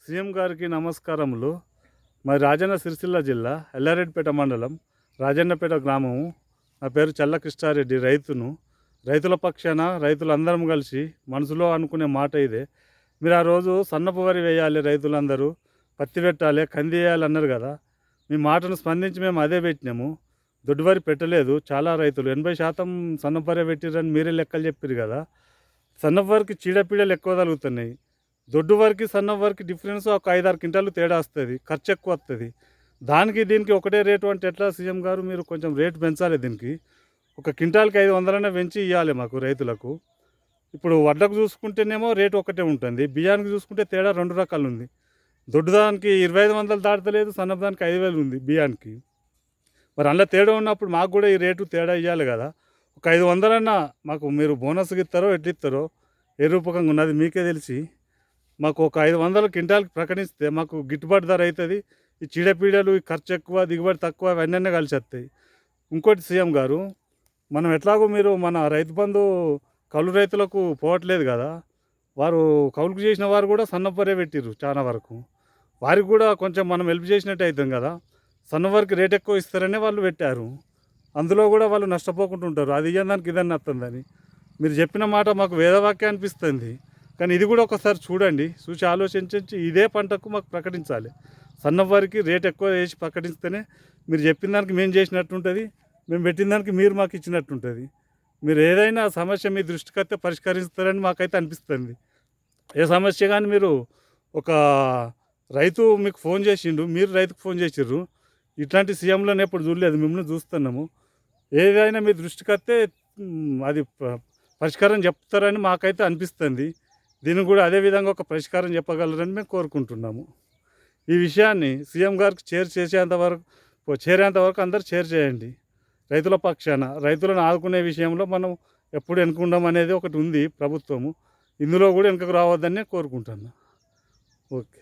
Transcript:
CM గారికి నమస్కారములు. మాది రాజన్న సిరిసిల్ల జిల్లా ఎల్లారెడ్డిపేట మండలం రాజన్నపేట గ్రామము. నా పేరు చల్ల కృష్ణారెడ్డి, రైతును. రైతుల పక్షాన రైతులందరం కలిసి మనసులో అనుకునే మాట ఇదే. మీరు ఆ రోజు సన్నపు వరి వేయాలి, రైతులందరూ పత్తి పెట్టాలి, కంది వేయాలి అన్నారు కదా. మీ మాటను స్పందించి మేము అదే పెట్టినాము. దొడ్డు వరి పెట్టలేదు. చాలా రైతులు 80% సన్నపు వరి పెట్టిరని మీరే లెక్కలు చెప్పారు కదా. సన్నపు వరికి చీడపీడలు ఎక్కువ తగులుతున్నాయి. దొడ్డు వరకు సన్న వరకు డిఫరెన్స్ ఒక 5-6 క్వింటాలు తేడా వస్తుంది, ఖర్చు ఎక్కువ వస్తుంది. దానికి దీనికి ఒకటే రేటు అంటే ఎట్లా సీఎం గారు? మీరు కొంచెం రేటు పెంచాలి దీనికి. ఒక క్వింటాల్కి 500 వెంచి ఇవ్వాలి మాకు రైతులకు. ఇప్పుడు వడ్లకు చూసుకుంటేనేమో రేటు ఒకటే ఉంటుంది, బియ్యానికి చూసుకుంటే తేడా 2 రకాలు ఉంది. దొడ్డు దానికి 2500 దాటలేదు, సన్నపు దానికి 5000 ఉంది బియ్యానికి. మరి అందులో తేడా ఉన్నప్పుడు మాకు కూడా ఈ రేటు తేడా ఇవ్వాలి కదా. ఒక 500 మాకు మీరు బోనస్కి ఇస్తారో ఎట్లా ఇస్తారో ఏ రూపకంగా ఉన్నది మీకే తెలిసి. మాకు ఒక 500 క్వింటాల్కి ప్రకటిస్తే మాకు గిట్టుబాటు ధర అవుతుంది. ఈ చీడపీడలు, ఈ ఖర్చు ఎక్కువ, దిగుబడి తక్కువ, అవన్నీ కలిసి వస్తాయి. ఇంకోటి సీఎం గారు, మనం ఎట్లాగో మీరు మన రైతు బంధు కౌలు రైతులకు పోవట్లేదు కదా. వారు కౌలుకు చేసిన వారు కూడా సన్నపరే పెట్టిర్రు చాలా వరకు. వారికి కూడా కొంచెం మనం హెల్ప్ చేసినట్టు అవుతాం కదా. సన్నవారికి రేట్ ఎక్కువ ఇస్తారనే వాళ్ళు పెట్టారు. అందులో కూడా వాళ్ళు నష్టపోకుండా ఉంటారు. అది ఇయ్యడానికి ఇదన్నీ వస్తుందని మీరు చెప్పిన మాట మాకు వేదవాక్యం అనిపిస్తుంది. కానీ ఇది కూడా ఒకసారి చూడండి, చూసి ఆలోచించి ఇదే పంటకు మాకు ప్రకటించాలి. సన్నవారికి రేట్ ఎక్కువ వేసి ప్రకటిస్తేనే మీరు చెప్పిన దానికి మేము చేసినట్టు ఉంటుంది, మేము పెట్టిన దానికి మీరు మాకు ఇచ్చినట్టు ఉంటుంది. మీరు ఏదైనా సమస్య మీ దృష్టికి వస్తే పరిష్కరిస్తారని మాకైతే అనిపిస్తుంది. ఏ సమస్య కానీ మీరు ఒక రైతు మీకు ఫోన్ చేసిండు, మీరు రైతుకు ఫోన్ చేసిర్రు. ఇట్లాంటి సీఎంలను ఎప్పుడు చూడలేదు, మిమ్మల్ని చూస్తున్నాము. ఏదైనా మీ దృష్టికి వస్తే అది పరిష్కారం చెప్తారని మాకైతే అనిపిస్తుంది. దీనికి కూడా అదేవిధంగా ఒక పరిష్కారం చెప్పగలరని మేము కోరుకుంటున్నాము. ఈ విషయాన్ని సీఎం గారికి చేరేంత వరకు అందరూ చేయండి. రైతుల పక్షాన రైతులను ఆదుకునే విషయంలో మనం ఎప్పుడు వెనుకుంటాం అనేది ఒకటి ఉంది ప్రభుత్వము. ఇందులో కూడా వెనుకకు రావద్దని కోరుకుంటున్నాను. ఓకే.